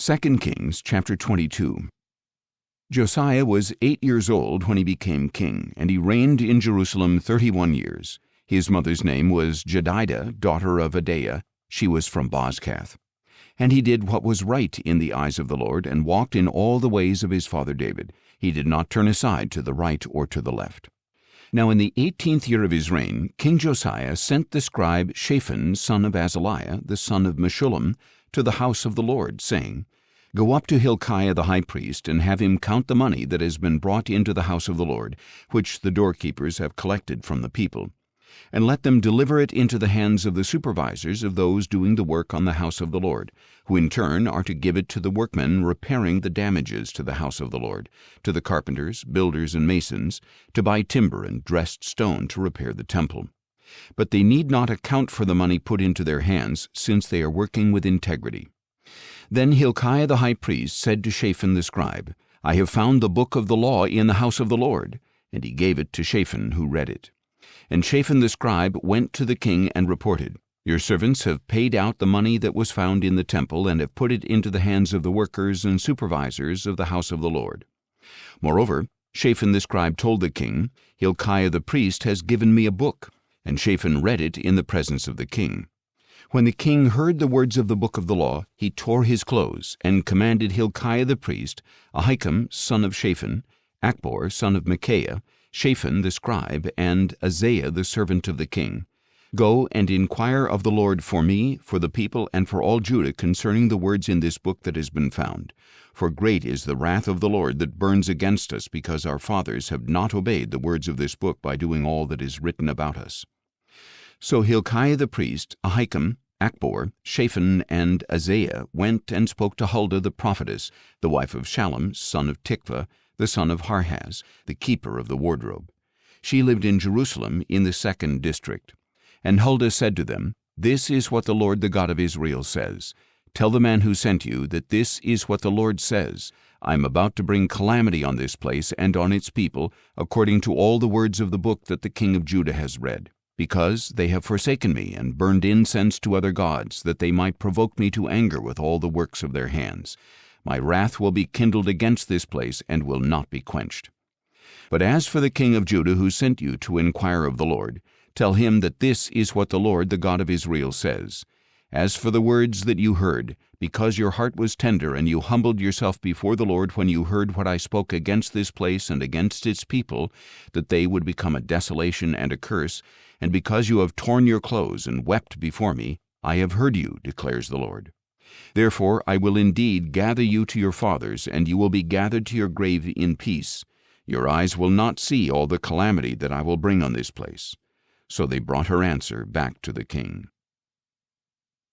2 Kings chapter 22. Josiah was 8 years old when he became king, and he reigned in Jerusalem 31 years. His mother's name was Jedidah, daughter of Adaiah. She was from Bozkath. And he did what was right in the eyes of the Lord, and walked in all the ways of his father David. He did not turn aside to the right or to the left. Now in the 18th year of his reign, King Josiah sent the scribe Shaphan, son of Azaliah, the son of Meshullam, to the house of the Lord, saying, Go up to Hilkiah the high priest, and have him count the money that has been brought into the house of the Lord, which the doorkeepers have collected from the people. And let them deliver it into the hands of the supervisors of those doing the work on the house of the Lord, who in turn are to give it to the workmen repairing the damages to the house of the Lord, to the carpenters, builders, and masons, to buy timber and dressed stone to repair the temple. But they need not account for the money put into their hands, since they are working with integrity. Then Hilkiah the high priest said to Shaphan the scribe, I have found the book of the law in the house of the Lord. And he gave it to Shaphan, who read it. And Shaphan the scribe went to the king and reported, Your servants have paid out the money that was found in the temple, and have put it into the hands of the workers and supervisors of the house of the Lord. Moreover, Shaphan the scribe told the king, Hilkiah the priest has given me a book. And Shaphan read it in the presence of the king. When the king heard the words of the book of the law, he tore his clothes, and commanded Hilkiah the priest, Ahikam son of Shaphan, Achbor son of Micaiah, Shaphan the scribe, and Azaiah the servant of the king, Go and inquire of the Lord for me, for the people, and for all Judah concerning the words in this book that has been found. For great is the wrath of the Lord that burns against us, because our fathers have not obeyed the words of this book by doing all that is written about us. So Hilkiah the priest, Ahikam, Achbor, Shaphan, and Azaiah went and spoke to Huldah the prophetess, the wife of Shallum, son of Tikvah, the son of Harhas, the keeper of the wardrobe. She lived in Jerusalem in the 2nd district. And Huldah said to them, This is what the Lord the God of Israel says. Tell the man who sent you that this is what the Lord says. I am about to bring calamity on this place and on its people, according to all the words of the book that the king of Judah has read. Because they have forsaken me and burned incense to other gods, that they might provoke me to anger with all the works of their hands. My wrath will be kindled against this place and will not be quenched. But as for the king of Judah who sent you to inquire of the Lord, tell him that this is what the Lord, the God of Israel, says. As for the words that you heard, because your heart was tender and you humbled yourself before the Lord when you heard what I spoke against this place and against its people, that they would become a desolation and a curse, and because you have torn your clothes and wept before me, I have heard you, declares the Lord. Therefore I will indeed gather you to your fathers, and you will be gathered to your grave in peace. Your eyes will not see all the calamity that I will bring on this place. So they brought her answer back to the king.